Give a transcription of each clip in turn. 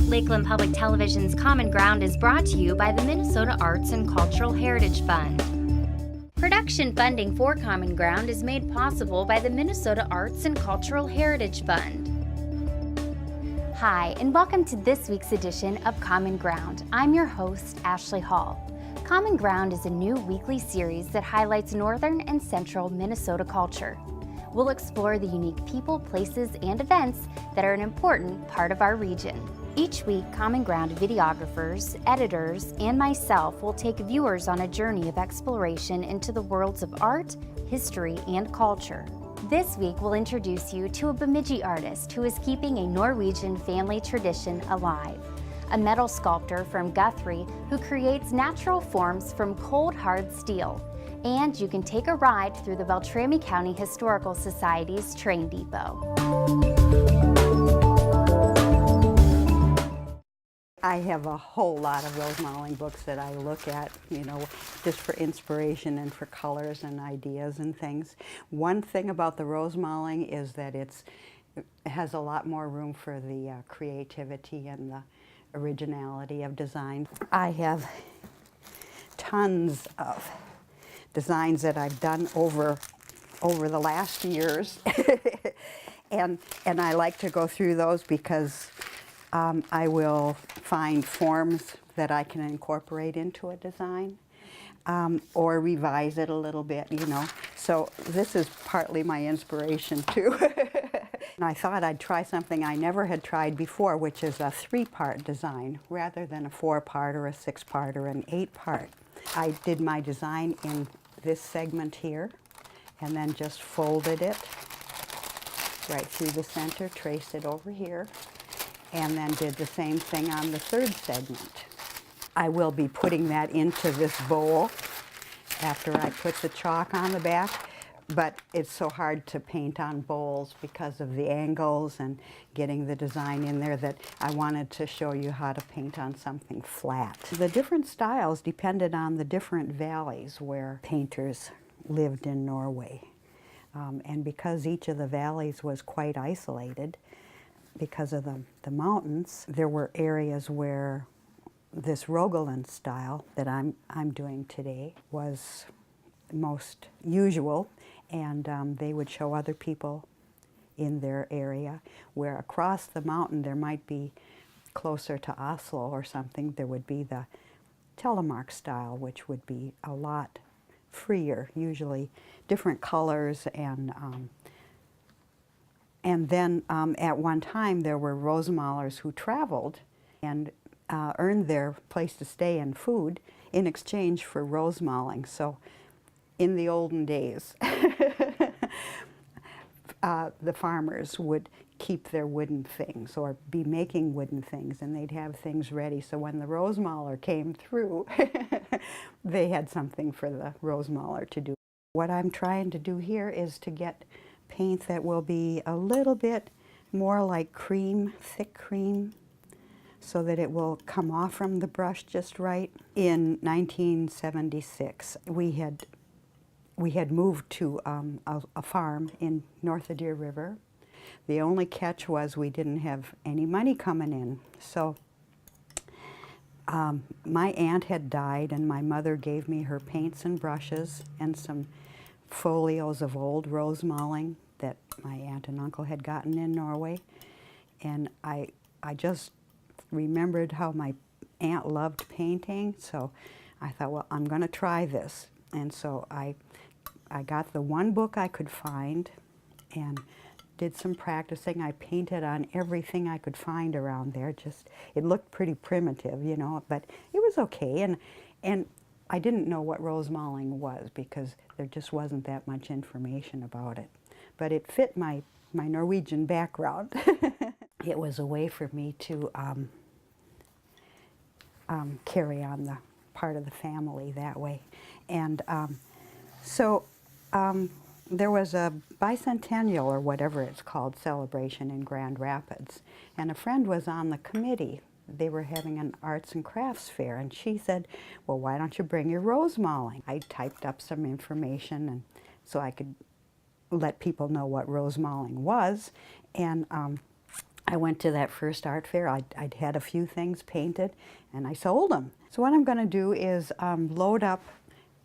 Lakeland Public Television's Common Ground is brought to you by the Minnesota Arts and Cultural Heritage Fund. Production funding for Common Ground is made possible by the Minnesota Arts and Cultural Heritage Fund. Hi, and welcome to this week's edition of Common Ground. I'm your host, Ashley Hall. Common Ground is a new weekly series that highlights northern and central Minnesota culture. We'll explore the unique people, places, and events that are an important part of our region. Each week, Common Ground videographers, editors, and myself will take viewers on a journey of exploration into the worlds of art, history, and culture. This week, we'll introduce you to a Bemidji artist who is keeping a Norwegian family tradition alive, a metal sculptor from Guthrie who creates natural forms from cold, hard steel. And you can take a ride through the Beltrami County Historical Society's train depot. I have a whole lot of Rosemaling books that I look at, just for inspiration and for colors and ideas and things. One thing about the Rosemaling is that it has a lot more room for the creativity and the originality of design. I have tons of designs that I've done over the last years, and I like to go through those because I will find forms that I can incorporate into a design or revise it a little bit, So this is partly my inspiration too. And I thought I'd try something I never had tried before, which is a 3-part design rather than a 4-part or a 6-part or an 8-part. I did my design in this segment here and then just folded it right through the center, traced it over here, and then did the same thing on the 3rd segment. I will be putting that into this bowl after I put the chalk on the back, but it's so hard to paint on bowls because of the angles and getting the design in there that I wanted to show you how to paint on something flat. The different styles depended on the different valleys where painters lived in Norway. And because each of the valleys was quite isolated, because of the mountains, there were areas where this Rogaland style that I'm doing today was most usual, and they would show other people in their area, where across the mountain there might be, closer to Oslo or something, there would be the Telemark style, which would be a lot freer, usually different colors. And then at one time there were Rosemalers who traveled and earned their place to stay and food in exchange for Rosemaling. So in the olden days, the farmers would keep their wooden things or be making wooden things, and they'd have things ready. So when the Rosemaler came through, they had something for the Rosemaler to do. What I'm trying to do here is to get paint that will be a little bit more like cream, thick cream, so that it will come off from the brush just right. In 1976, we had moved to a farm in north of Deer River. The only catch was we didn't have any money coming in. So my aunt had died, and my mother gave me her paints and brushes and some folios of old Rosemaling that my aunt and uncle had gotten in Norway. And I just remembered how my aunt loved painting, so I thought, well, I'm going to try this. And so I got the one book I could find and did some practicing. I painted on everything I could find around there. It looked pretty primitive, but it was okay. And I didn't know what Rosemaling was because there just wasn't that much information about it. But it fit my Norwegian background. It was a way for me to carry on the part of the family that way. And there was a bicentennial, or whatever it's called, celebration in Grand Rapids, and a friend was on the committee. They were having an arts and crafts fair, and she said, well, why don't you bring your Rosemaling? I typed up some information and so I could let people know what Rosemaling was, and I went to that first art fair. I'd had a few things painted, and I sold them. So what I'm going to do is load up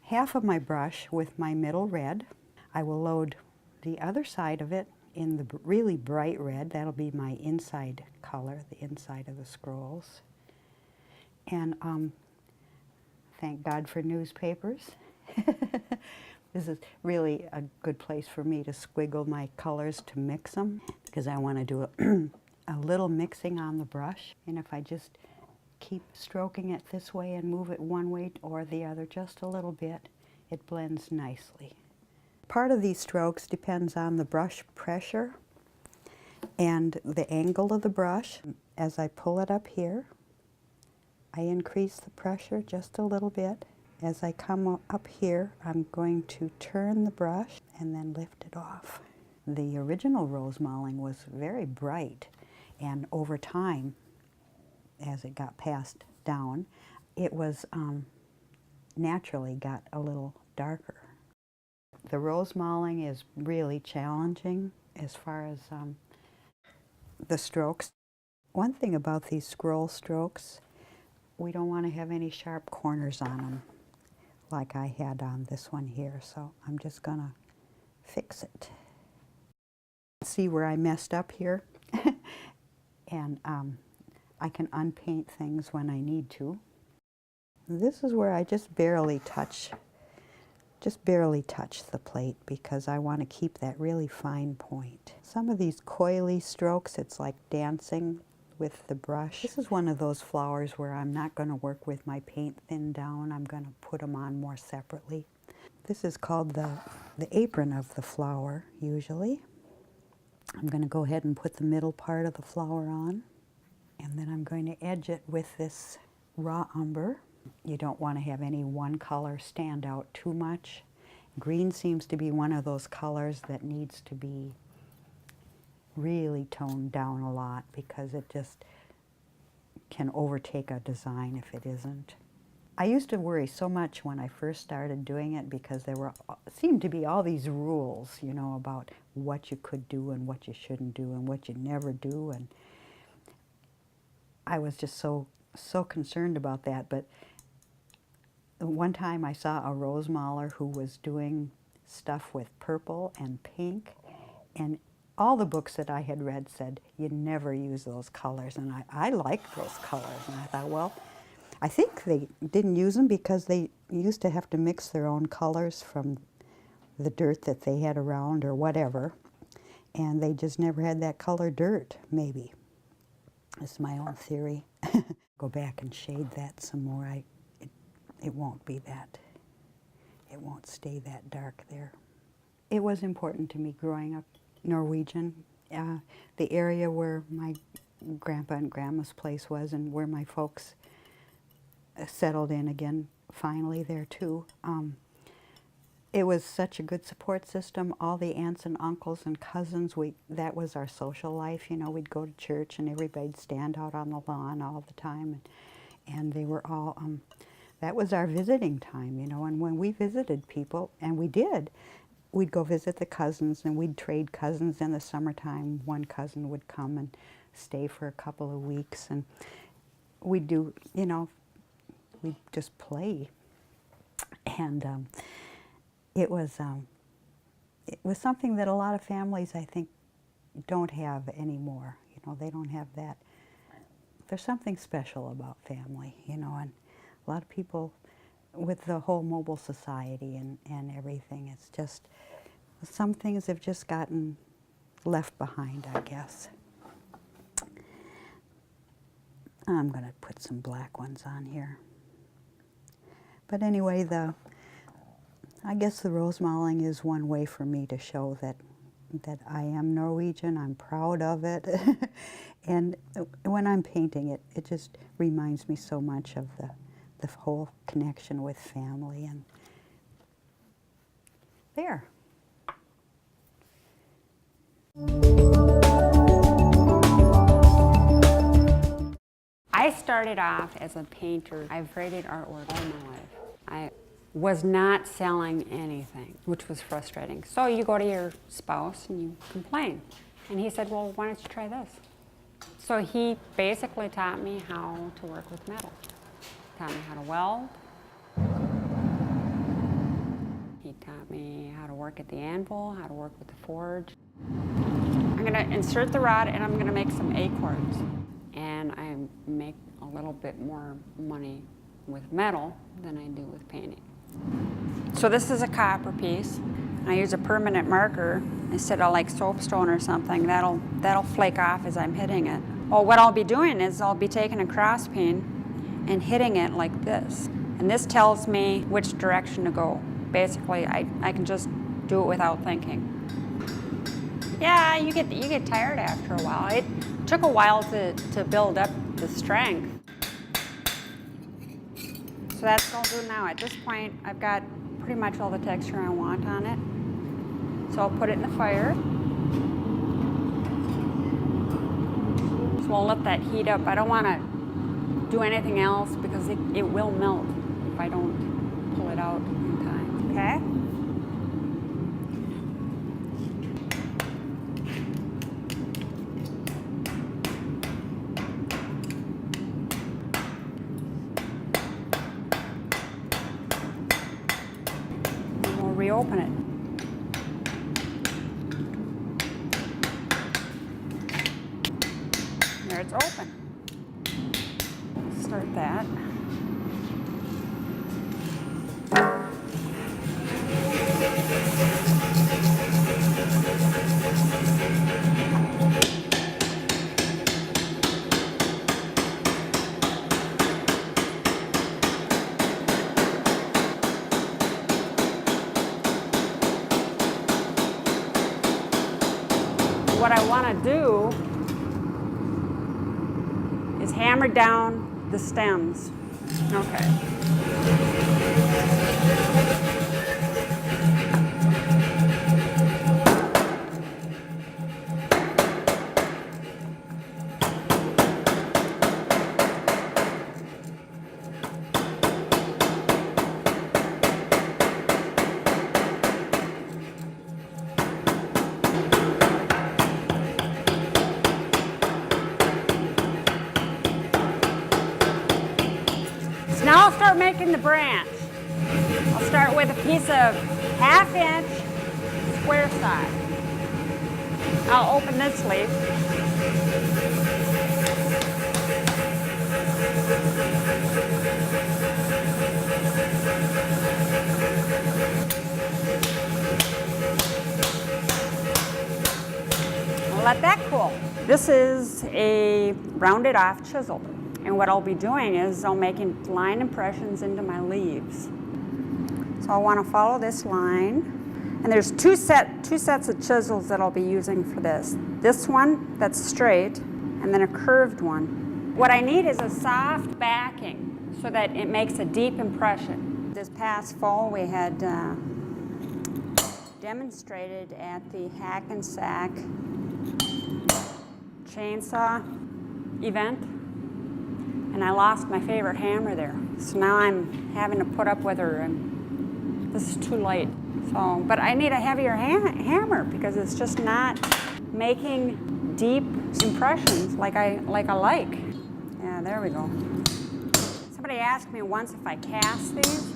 half of my brush with my middle red. I will load the other side of it in the really bright red. That'll be my inside color, the inside of the scrolls. And thank God for newspapers. This is really a good place for me to squiggle my colors to mix them, because I want to do a little mixing on the brush. And if I just keep stroking it this way and move it one way or the other just a little bit, it blends nicely. Part of these strokes depends on the brush pressure and the angle of the brush. As I pull it up here, I increase the pressure just a little bit. As I come up here, I'm going to turn the brush and then lift it off. The original Rosemaling was very bright, and over time, as it got passed down, it was naturally got a little darker. The Rosemaling is really challenging as far as the strokes. One thing about these scroll strokes, we don't want to have any sharp corners on them like I had on this one here, so I'm just gonna fix it. See where I messed up here? And I can unpaint things when I need to. This is where I just barely touch the plate, because I want to keep that really fine point. Some of these coily strokes, it's like dancing with the brush. This is one of those flowers where I'm not going to work with my paint thin down. I'm going to put them on more separately. This is called the apron of the flower, usually. I'm going to go ahead and put the middle part of the flower on, and then I'm going to edge it with this raw umber. You don't want to have any one color stand out too much. Green seems to be one of those colors that needs to be really toned down a lot, because it just can overtake a design if it isn't. I used to worry so much when I first started doing it, because there seemed to be all these rules, you know, about what you could do and what you shouldn't do and what you never do, and I was just so concerned about that. But one time I saw a Rosemauler who was doing stuff with purple and pink, and all the books that I had read said you never use those colors, and I liked those colors, and I thought, well, I think they didn't use them because they used to have to mix their own colors from the dirt that they had around or whatever, and they just never had that color dirt, maybe. It's my own theory. Go back and shade that some more. It won't be that. It won't stay that dark there. It was important to me growing up Norwegian, the area where my grandpa and grandma's place was, and where my folks settled in again finally there too. It was such a good support system. All the aunts and uncles and cousins, that was our social life. You know, we'd go to church and everybody'd stand out on the lawn all the time, and they were all, that was our visiting time, you know. And when we visited people, and we did, we'd go visit the cousins, and we'd trade cousins in the summertime. One cousin would come and stay for a couple of weeks, and we'd do, you know, we'd just play. And it was something that a lot of families, I think, don't have anymore. You know, they don't have that. There's something special about family, you know, and a lot of people, with the whole mobile society and everything, it's just, some things have just gotten left behind, I guess. I'm going to put some black ones on here. But anyway, I guess the Rosemaling is one way for me to show that I am Norwegian. I'm proud of it. And when I'm painting it, it just reminds me so much of the whole connection with family. And there. I started off as a painter. I've created artwork all my life. I was not selling anything, which was frustrating. So you go to your spouse and you complain. And he said, well, why don't you try this? So he basically taught me how to work with metal. Taught me how to weld. He taught me how to work at the anvil, how to work with the forge. I'm gonna insert the rod and I'm gonna make some acorns. And I make a little bit more money with metal than I do with painting. So this is a copper piece. I use a permanent marker instead of like soapstone or something. That'll flake off as I'm hitting it. Well, what I'll be doing is I'll be taking a cross peen and hitting it like this. And this tells me which direction to go. Basically, I can just do it without thinking. Yeah, you get tired after a while. It took a while to build up the strength. So that's what I'll do now. At this point, I've got pretty much all the texture I want on it. So I'll put it in the fire. So we'll let that heat up. I don't want to do anything else because it will melt if I don't pull it out in time, okay? Reopen it. There, it's open. Start that. What I want to do is hammer down the stems. Okay. Now I'll start making the branch. I'll start with a piece of 1/2 inch square side. I'll open this leaf. I'll let that cool. This is a rounded off chisel. And what I'll be doing is I'll making line impressions into my leaves. So I want to follow this line. And there's two sets of chisels that I'll be using for this. This one that's straight, and then a curved one. What I need is a soft backing so that it makes a deep impression. This past fall we had demonstrated at the Hack and Sack chainsaw event. And I lost my favorite hammer there. So now I'm having to put up with her, and this is too light. So, but I need a heavier hammer because it's just not making deep impressions like I like. Yeah, there we go. Somebody asked me once if I cast these.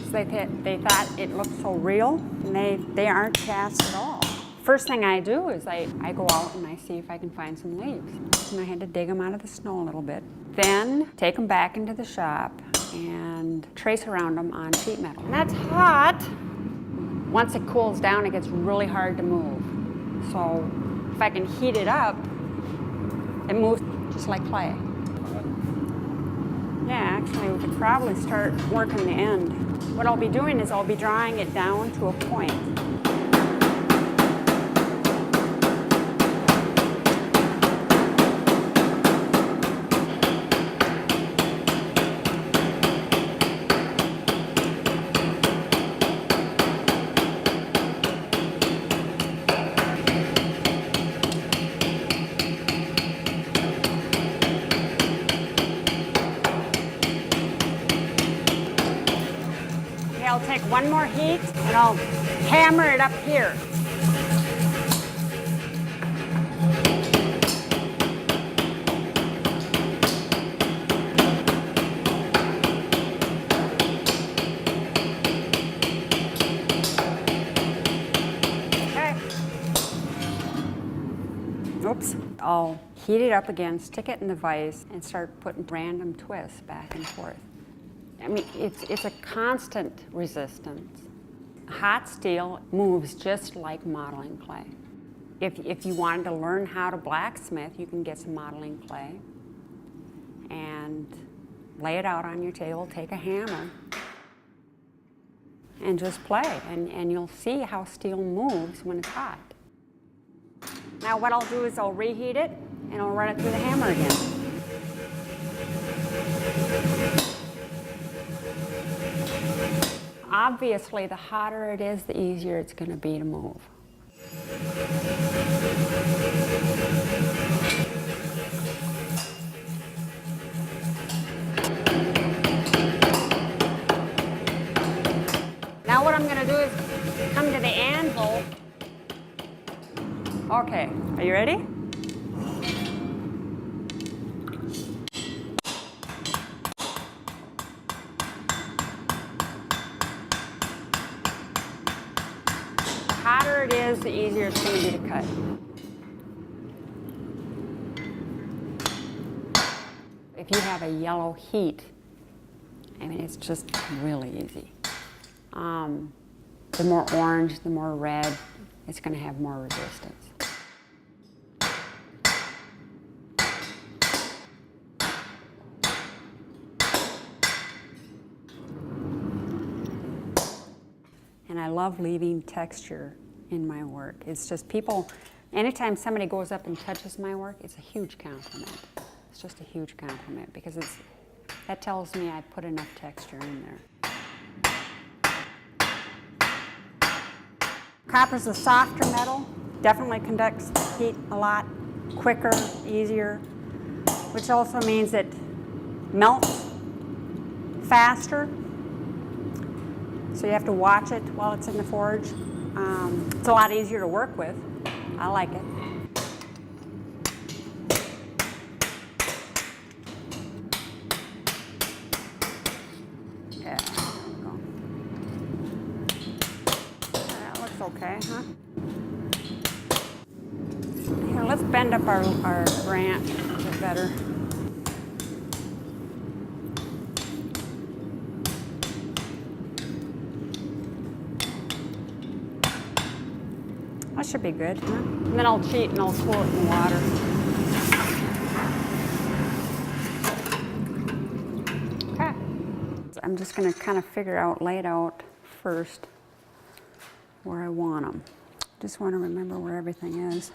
So they thought it looked so real, and they aren't cast at all. First thing I do is I go out and I see if I can find some leaves. And I had to dig them out of the snow a little bit. Then take them back into the shop and trace around them on sheet metal. And that's hot. Once it cools down, it gets really hard to move. So if I can heat it up, it moves just like clay. Yeah, actually we could probably start working the end. What I'll be doing is I'll be drawing it down to a point. I'll take one more heat and I'll hammer it up here. I'll heat it up again, stick it in the vise, and start putting random twists back and forth. I mean, it's a constant resistance. Hot steel moves just like modeling clay. If you wanted to learn how to blacksmith, you can get some modeling clay and lay it out on your table, take a hammer, and just play. And you'll see how steel moves when it's hot. Now what I'll do is I'll reheat it and I'll run it through the hammer again. Obviously, the hotter it is, the easier it's going to be to move. Now what I'm going to do is come to the anvil. Okay, are you ready? The hotter it is, the easier it's going to be to cut. If you have a yellow heat, I mean, it's just really easy. The more orange, the more red, it's going to have more resistance. And I love leaving texture in my work. It's just people, anytime somebody goes up and touches my work, it's a huge compliment. It's just a huge compliment because that tells me I put enough texture in there. Copper's a softer metal, definitely conducts heat a lot quicker, easier, which also means it melts faster. So you have to watch it while it's in the forge. It's a lot easier to work with. I like it. Yeah, there we go. That looks okay, huh? Here, let's bend up our branch a bit better. That should be good, huh? And then I'll cheat and I'll cool it in water. Okay. I'm just going to kind of figure out, lay it out first where I want them. Just want to remember where everything is.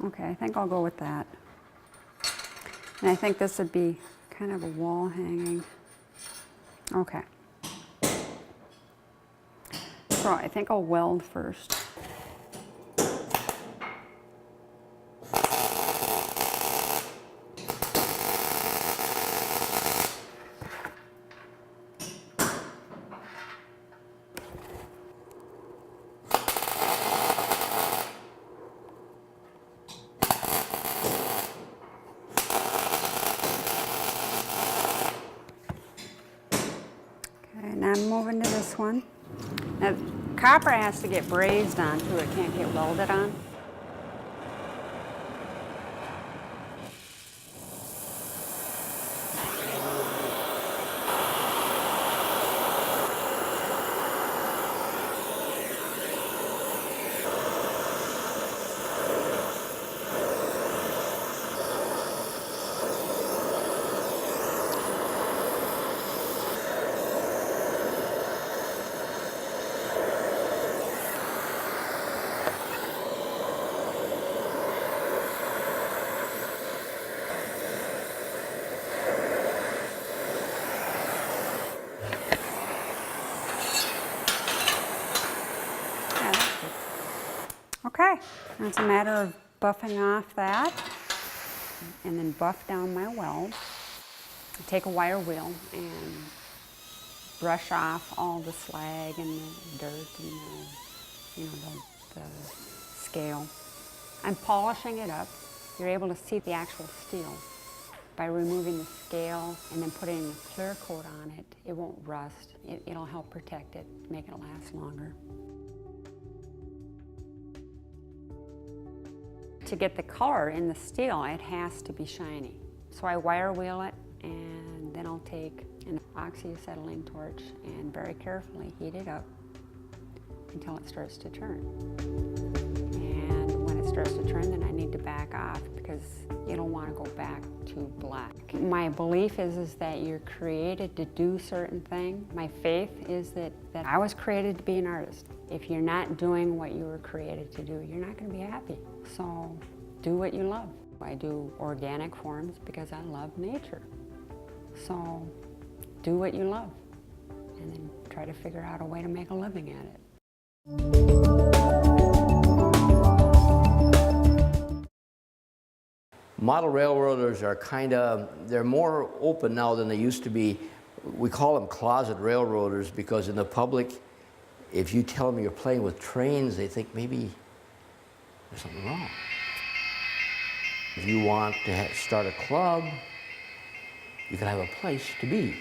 Okay, I think I'll go with that. And I think this would be kind of a wall hanging. Okay. So I think I'll weld first. Okay, now I'm moving to this one. Now, copper has to get brazed on too, it can't get welded on. Okay, now it's a matter of buffing off that and then buff down my weld. Take a wire wheel and brush off all the slag and the dirt and the scale. I'm polishing it up. You're able to see the actual steel. By removing the scale and then putting a clear coat on it, it won't rust. It'll help protect it, make it last longer. to get the color in the steel, it has to be shiny. So I wire wheel it, and then I'll take an oxyacetylene torch and very carefully heat it up until it starts to turn. And when it starts to turn, then I need to back off because you don't want to go back to black. My belief is that you're created to do certain things. My faith is that I was created to be an artist. If you're not doing what you were created to do, you're not going to be happy. So do what you love. I do organic forms because I love nature. So do what you love and then try to figure out a way to make a living at it. Model railroaders are they're more open now than they used to be. We call them closet railroaders because in the public, if you tell them you're playing with trains, they think maybe there's something wrong. If you want to start a club, you can have a place to be.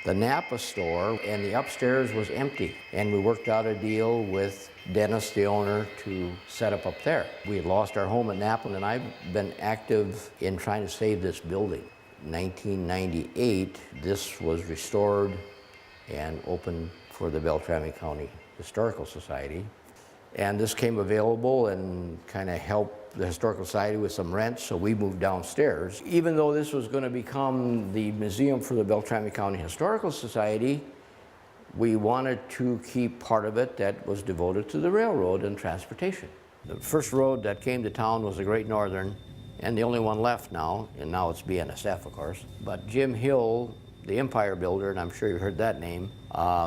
The Napa store and the upstairs was empty, and we worked out a deal with Dennis, the owner, to set up there. We had lost our home at Napa, and I've been active in trying to save this building. In 1998, this was restored and opened for the Beltrami County Historical Society. And this came available and kind of helped the Historical Society with some rent, so we moved downstairs. Even though this was going to become the museum for the Beltrami County Historical Society, we wanted to keep part of it that was devoted to the railroad and transportation. The first road that came to town was the Great Northern, and the only one left now, and now it's BNSF, of course. But Jim Hill, the empire builder, and I'm sure you've heard that name,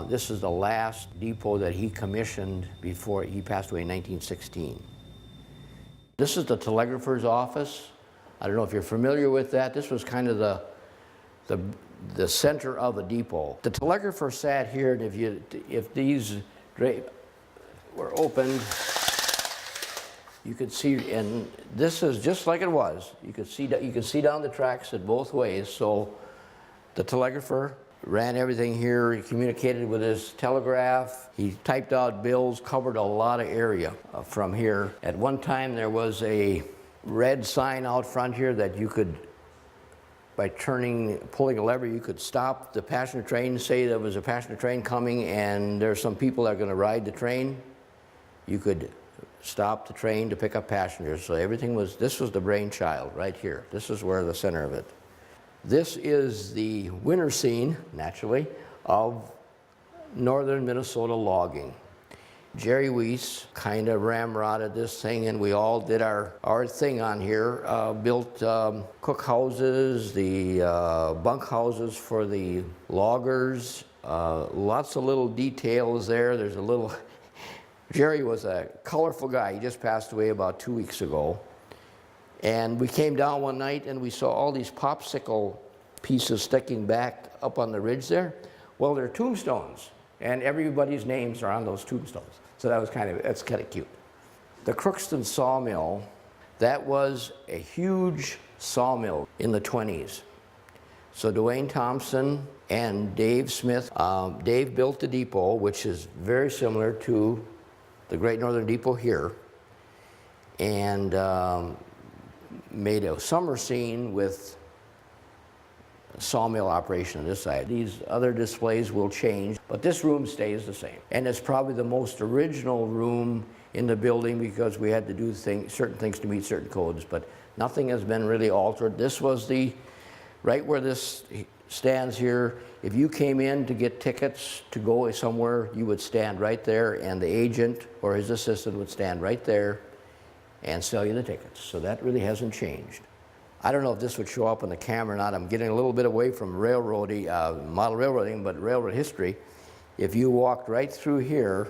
this is the last depot that he commissioned before he passed away in 1916. This is the telegrapher's office. I don't know if you're familiar with that. This was kind of the center of a depot. The telegrapher sat here, and if these were opened, you could see, and this is just like it was. You could see down the tracks at both ways. So the telegrapher ran everything here. He communicated with his telegraph. He typed out bills, covered a lot of area from here. At one time, there was a red sign out front here that you could, by pulling a lever, you could stop the passenger train, say there was a passenger train coming and there's some people that are going to ride the train. You could stop the train to pick up passengers. So this was the brainchild right here. This is where the center of it. This is the winter scene, naturally, of northern Minnesota logging. Jerry Weiss kind of ramrodded this thing, and we all did our thing on here. Built cook houses, the bunk houses for the loggers. Lots of little details there. There's a little... Jerry was a colorful guy. He just passed away about 2 weeks ago. And we came down one night and we saw all these popsicle pieces sticking back up on the ridge there. Well, they're tombstones, and everybody's names are on those tombstones. So that's kind of cute. The Crookston sawmill, that was a huge sawmill in the 20s. So Dwayne Thompson and Dave Smith, Dave built the depot, which is very similar to the Great Northern Depot here, and made a summer scene with a sawmill operation on this side. These other displays will change, but this room stays the same. And it's probably the most original room in the building because we had to do certain things to meet certain codes, but nothing has been really altered. This was right where this stands here. If you came in to get tickets to go somewhere, you would stand right there, and the agent or his assistant would stand right there and sell you the tickets. So that really hasn't changed. I don't know if this would show up on the camera or not. I'm getting a little bit away from model railroading, but railroad history. If you walked right through here,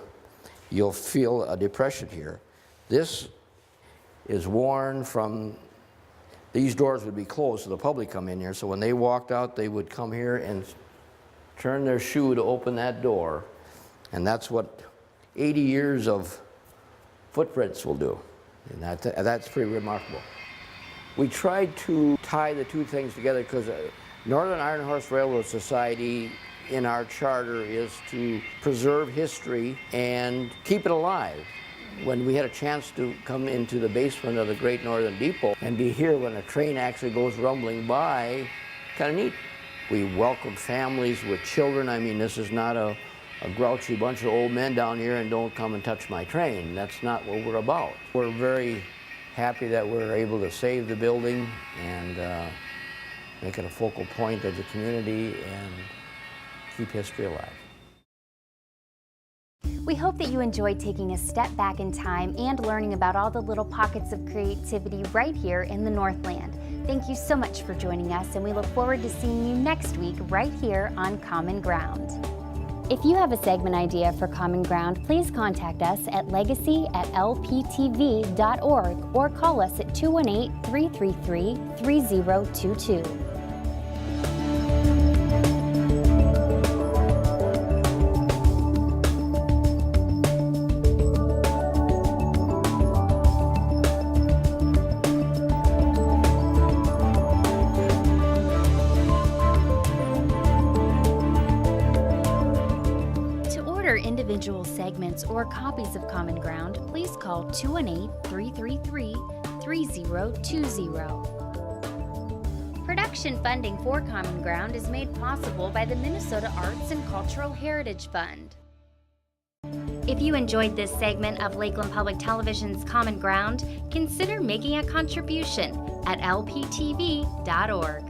you'll feel a depression here. This is worn from, these doors would be closed so the public come in here. So when they walked out, they would come here and turn their shoe to open that door. And that's what 80 years of footprints will do. And that's pretty remarkable. We tried to tie the two things together because Northern Iron Horse Railroad Society in our charter is to preserve history and keep it alive. when we had a chance to come into the basement of the Great Northern Depot and be here when a train actually goes rumbling by, kind of neat. We welcome families with children. I mean, this is not a grouchy bunch of old men down here and don't come and touch my train. That's not what we're about. We're very happy that we're able to save the building and make it a focal point of the community and keep history alive. We hope that you enjoyed taking a step back in time and learning about all the little pockets of creativity right here in the Northland. Thank you so much for joining us, and we look forward to seeing you next week right here on Common Ground. If you have a segment idea for Common Ground, please contact us at legacy@lptv.org or call us at 218-333-3022. Individual segments or copies of Common Ground, please call 218-333-3020. Production funding for Common Ground is made possible by the Minnesota Arts and Cultural Heritage Fund. If you enjoyed this segment of Lakeland Public Television's Common Ground, consider making a contribution at lptv.org.